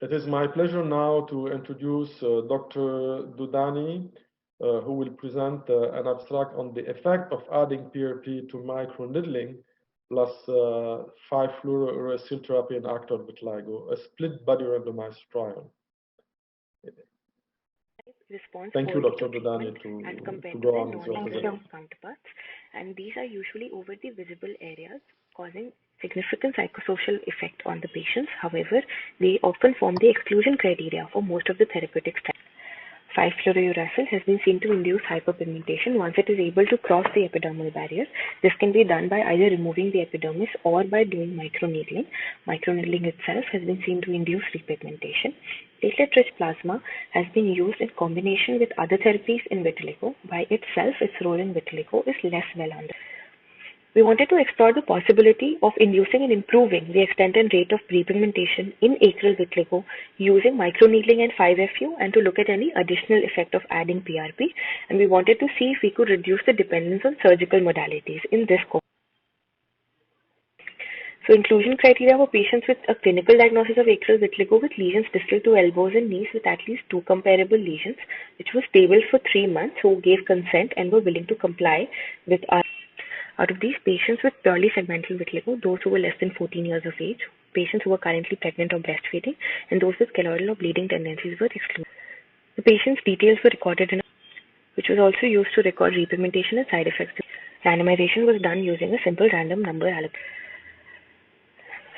It is my pleasure now to introduce Dr. Dudani, who will present an abstract on the effect of adding PRP to microneedling plus 5-fluorouracil therapy in acral vitiligo, a split body randomized trial. Thank you, Dr. Dudani, to go on with your presentation. Counterparts, and these are usually over the visible areas, causing significant psychosocial effect on the patients. However, they often form the exclusion criteria for most of the therapeutic studies. 5-fluorouracil has been seen to induce hyperpigmentation once it is able to cross the epidermal barrier. This can be done by either removing the epidermis or by doing microneedling. Microneedling itself has been seen to induce repigmentation. Platelet-rich plasma has been used in combination with other therapies in vitiligo. By itself, its role in vitiligo is less well understood. We wanted to explore the possibility of inducing and improving the extent and rate of repigmentation in acral vitiligo using microneedling and 5-FU, and to look at any additional effect of adding PRP. And we wanted to see if we could reduce the dependence on surgical modalities in this cohort. So inclusion criteria for patients with a clinical diagnosis of acral vitiligo with lesions distal to elbows and knees with at least 2 comparable lesions, which was stable for 3 months, who gave consent and were willing to comply with our. Out of these patients with purely segmental vitiligo, those who were less than 14 years of age, patients who were currently pregnant or breastfeeding, and those with keloidal or bleeding tendencies were excluded. The patients' details were recorded in a which was also used to record repigmentation and side effects. Randomization was done using a simple random number algorithm.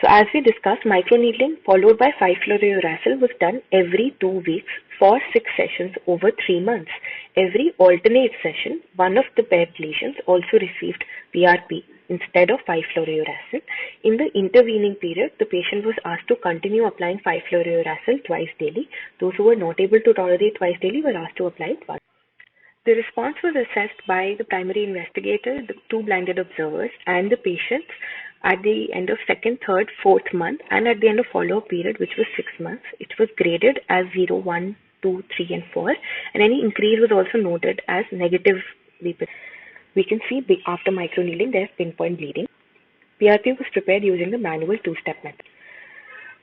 So as we discussed, microneedling followed by 5-fluorouracil was done every 2 weeks for 6 sessions over 3 months. Every alternate session, one of the paired lesions also received PRP instead of 5-fluorouracil. In the intervening period, the patient was asked to continue applying 5-fluorouracil twice daily. Those who were not able to tolerate twice daily were asked to apply it once. The response was assessed by the primary investigator, the 2 blinded observers, and the patients at the end of 2nd, 3rd, 4th month, and at the end of follow-up period, which was 6 months. It was graded as 0, 1, 2, 3, and 4, and any increase was also noted as negative repigmentation. We can see after microneedling there is pinpoint bleeding. PRP was prepared using the manual 2-step method.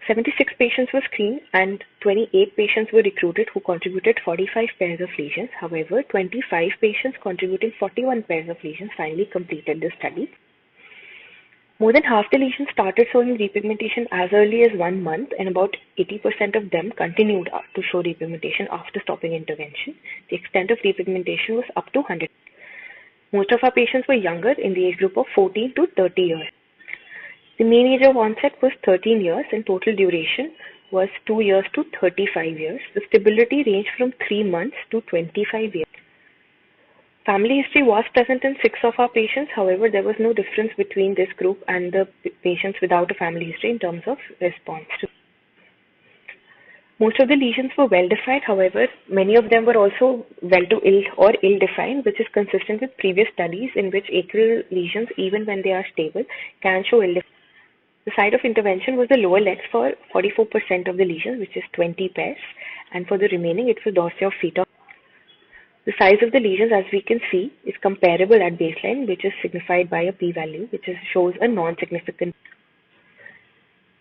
76 patients were screened and 28 patients were recruited who contributed 45 pairs of lesions. However, 25 patients contributing 41 pairs of lesions finally completed the study. More than half the lesions started showing repigmentation as early as 1 month, and about 80% of them continued to show repigmentation after stopping intervention. The extent of repigmentation was up to 100. Most of our patients were younger, in the age group of 14 to 30 years. The mean age of onset was 13 years and total duration was 2 years to 35 years. The stability ranged from 3 months to 25 years. Family history was present in 6 of our patients. However, there was no difference between this group and the patients without a family history in terms of response. Most of the lesions were well-defined. However, many of them were also well to ill or ill-defined, which is consistent with previous studies in which acral lesions, even when they are stable, can show ill-defined. The site of intervention was the lower legs for 44% of the lesions, which is 20 pairs, and for the remaining, it was dorsal of feet. The size of the lesions, as we can see, is comparable at baseline, which is signified by a p-value, which shows a non-significant.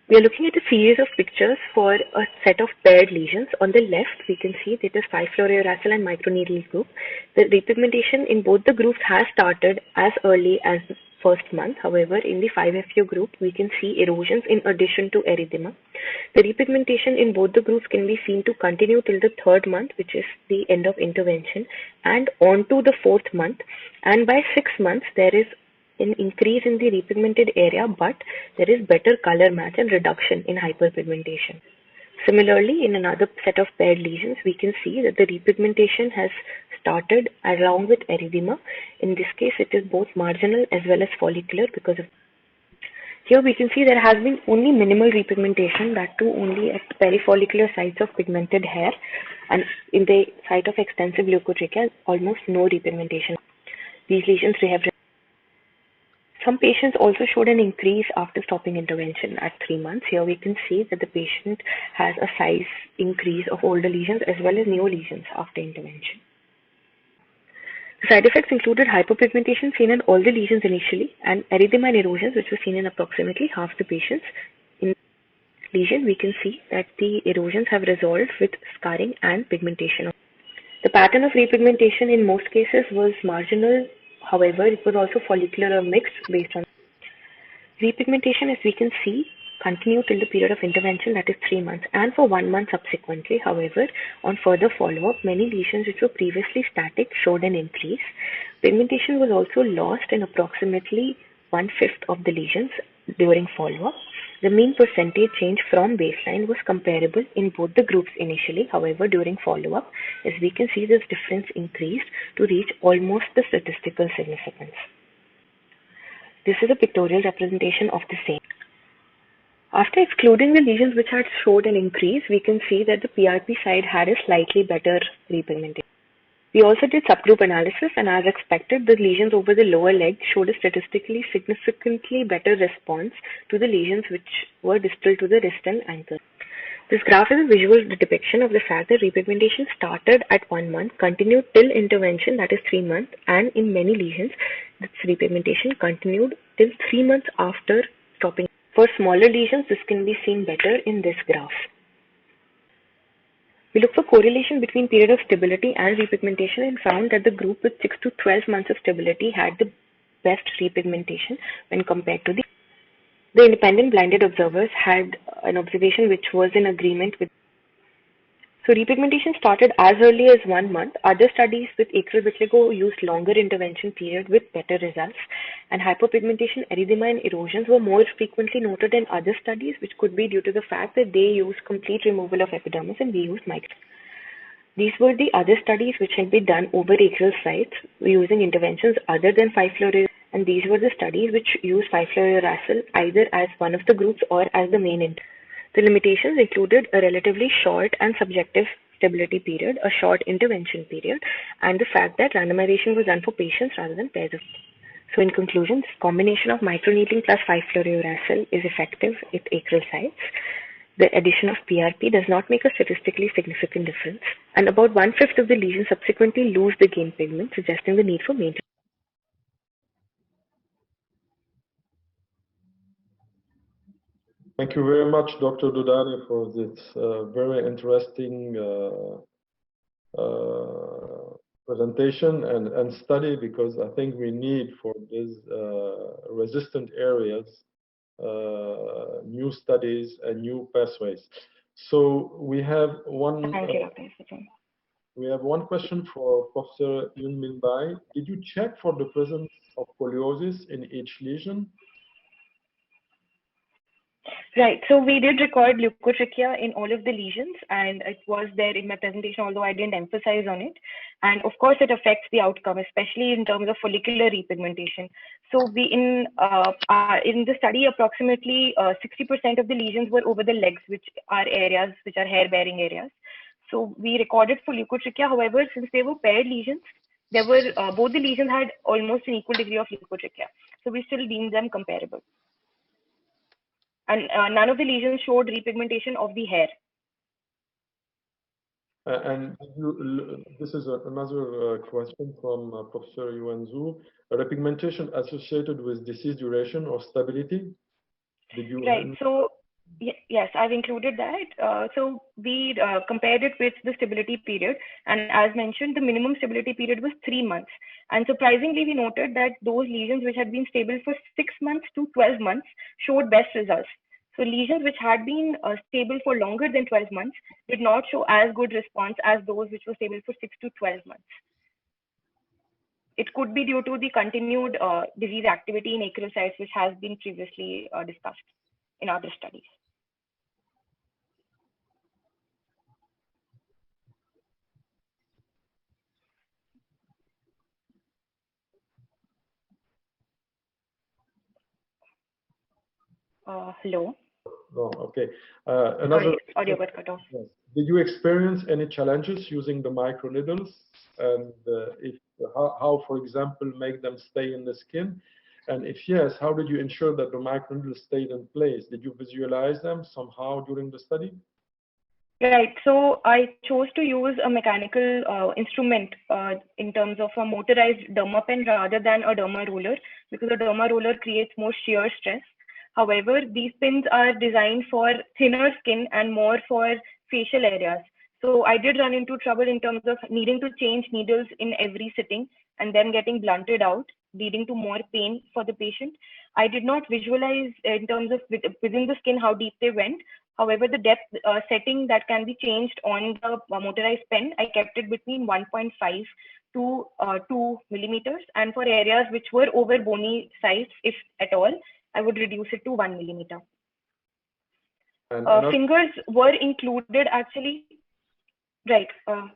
We are looking at a series of pictures for a set of paired lesions. On the left, we can see that is 5-fluorouracil and microneedling group. The repigmentation in both the groups has started as early as the 1st month. However, in the 5-FU group, we can see erosions in addition to erythema. The repigmentation in both the groups can be seen to continue till the 3rd month, which is the end of intervention, and on to the 4th month. And by 6 months, there is an increase in the repigmented area, but there is better color match and reduction in hyperpigmentation. Similarly, in another set of paired lesions, we can see that the repigmentation has started along with erythema. In this case, it is both marginal as well as follicular because of. Here we can see there has been only minimal repigmentation, that too only at perifollicular sites of pigmented hair, and in the site of extensive leukotrichia, almost no repigmentation. These lesions have. Some patients also showed an increase after stopping intervention at 3 months. Here we can see that the patient has a size increase of older lesions as well as new lesions after intervention. The side effects included hyperpigmentation seen in all the lesions initially, and erythema and erosions, which was seen in approximately half the patients. lesion, we can see that the erosions have resolved with scarring and pigmentation. The pattern of repigmentation in most cases was marginal. However, it was also follicular or mixed based on repigmentation, as we can see, continued till the period of intervention, that is 3 months, and for 1 month subsequently. However, on further follow-up, many lesions which were previously static showed an increase. Pigmentation was also lost in approximately 1/5 of the lesions during follow-up. The mean percentage change from baseline was comparable in both the groups initially. However, during follow-up, as we can see, this difference increased to reach almost the statistical significance. This is a pictorial representation of the same. After excluding the lesions which had showed an increase, we can see that the PRP side had a slightly better repigmentation. We also did subgroup analysis, and as expected, the lesions over the lower leg showed a statistically significantly better response to the lesions which were distal to the wrist and ankle. This graph is a visual depiction of the fact that repigmentation started at 1 month, continued till intervention, that is 3 months, and in many lesions, this repigmentation continued till 3 months after stopping. For smaller lesions, this can be seen better in this graph. We looked for correlation between period of stability and repigmentation and found that the group with 6 to 12 months of stability had the best repigmentation when compared to the independent blinded observers had an observation which was in agreement with. So repigmentation started as early as 1 month. Other studies with acral vitiligo used longer intervention period with better results, and hyperpigmentation, erythema, and erosions were more frequently noted in other studies, which could be due to the fact that they used complete removal of epidermis and we used micro. These were the other studies which had been done over acral sites using interventions other than 5-fluorouracil, and these were the studies which used 5-fluorouracil either as one of the groups or as the main intervention. The limitations included a relatively short and subjective stability period, a short intervention period, and the fact that randomization was done for patients rather than pairs of. So in conclusion, this combination of microneedling plus 5-fluorouracil is effective at acral sites. The addition of PRP does not make a statistically significant difference, and about 1/5 of the lesions subsequently lose the gained pigment, suggesting the need for maintenance. Thank you very much, Dr. Dudani, for this very interesting presentation and study, because I think we need for these resistant areas new studies and new pathways. So we have one. Thank you, Dr. We have one question for Professor Yunmin Bai. Did you check for the presence of scoliosis in each lesion? Right. So we did record leukotrichia in all of the lesions, and it was there in my presentation, although I didn't emphasize on it. And of course, it affects the outcome, especially in terms of follicular repigmentation. So we in the study, approximately 60% of the lesions were over the legs, which are areas which are hair-bearing areas. So we recorded for leukotrichia. However, since they were paired lesions, there were both the lesions had almost an equal degree of leukotrichia. So we still deemed them comparable. And none of the lesions showed repigmentation of the hair. And this is another question from Professor Yuan Zhu. Repigmentation associated with disease duration or stability? Did you? Right. So yes, I've included that. So we compared it with the stability period, and as mentioned, the minimum stability period was 3 months. And surprisingly, we noted that those lesions which had been stable for 6 months to 12 months showed best results. So lesions which had been stable for longer than 12 months did not show as good response as those which were stable for 6 to 12 months. It could be due to the continued disease activity in acral sites, which has been previously discussed in other studies. Hello? No, okay. Another audio got cut off. Yes. Did you experience any challenges using the microneedles? And how, for example, make them stay in the skin? And if yes, how did you ensure that the microneedles stayed in place? Did you visualize them somehow during the study? Right. So I chose to use a mechanical instrument in terms of a motorized derma pen rather than a derma roller, because a derma roller creates more shear stress. However, these pins are designed for thinner skin and more for facial areas. So I did run into trouble in terms of needing to change needles in every sitting and then getting blunted out, leading to more pain for the patient. I did not visualize in terms of within the skin how deep they went. However, the depth setting that can be changed on the motorized pen, I kept it between 1.5 to 2 millimeters. And for areas which were over bony size, if at all, I would reduce it to 1 millimeter. Fingers were included actually. Right.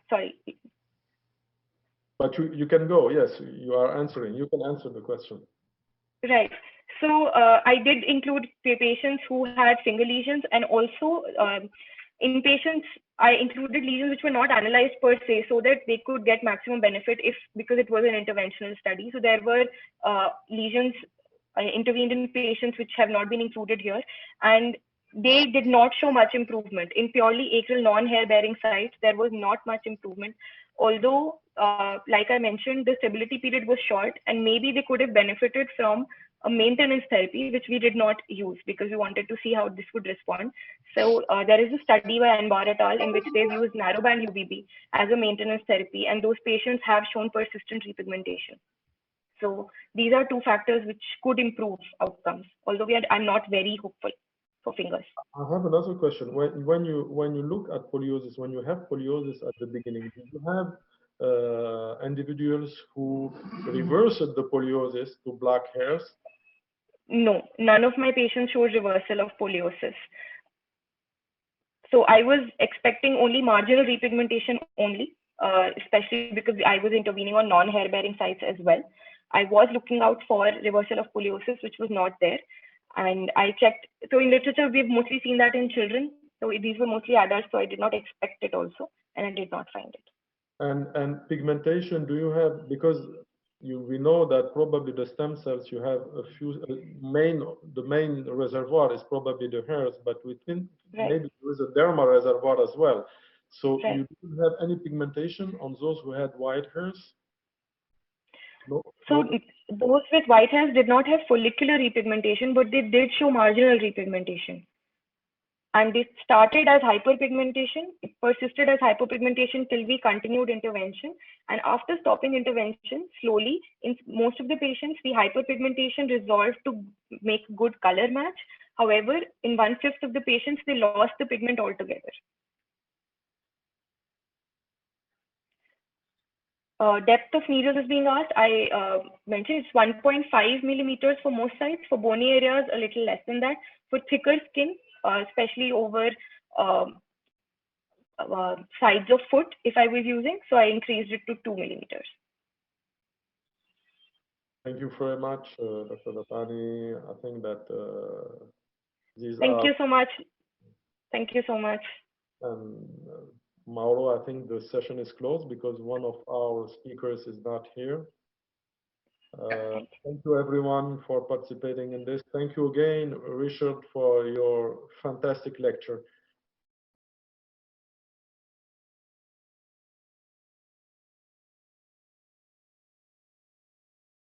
Sorry. But you can go. Yes, you are answering. You can answer the question. Right. So I did include patients who had finger lesions, and also in patients, I included lesions which were not analyzed per se, so that they could get maximum benefit because it was an interventional study. So there were lesions intervened in patients which have not been included here, and they did not show much improvement. In purely acral non-hair-bearing sites, there was not much improvement. Although, like I mentioned, the stability period was short, and maybe they could have benefited from a maintenance therapy, which we did not use because we wanted to see how this would respond. So there is a study by Anbar et al. In which they've used narrowband UVB as a maintenance therapy, and those patients have shown persistent repigmentation. So these are two factors which could improve outcomes, although I'm not very hopeful for fingers. I have another question. When you look at poliosis, when you have poliosis at the beginning, do you have individuals who reversed the poliosis to black hairs? No, none of my patients showed reversal of poliosis. So I was expecting only marginal repigmentation only, especially because I was intervening on non-hair-bearing sites as well. I was looking out for reversal of poliosis, which was not there. And I checked. So in literature, we've mostly seen that in children. So these were mostly adults, so I did not expect it also, and I did not find it. And pigmentation, do you have, because we know that probably the stem cells, you have a few, the main reservoir is probably the hairs, but we think maybe there is a dermal reservoir as well. So you didn't have any pigmentation on those who had white hairs? No. So those with white hairs did not have follicular repigmentation, but they did show marginal repigmentation. And it started as hyperpigmentation. It persisted as hyperpigmentation till we continued intervention. And after stopping intervention, slowly, in most of the patients, the hyperpigmentation resolved to make good color match. However, in 1/5 of the patients, they lost the pigment altogether. Depth of needles is being asked. I mentioned it's 1.5 millimeters for most sites. For bony areas, a little less than that. For thicker skin, especially over sides of foot, if I was using, so I increased it to 2 millimeters. Thank you very much, Dr. Dudani. I think that these Thank you so much. Thank you so much. Mauro, I think the session is closed because one of our speakers is not here. Thank you everyone for participating in this. Thank you again, Richard, for your fantastic lecture.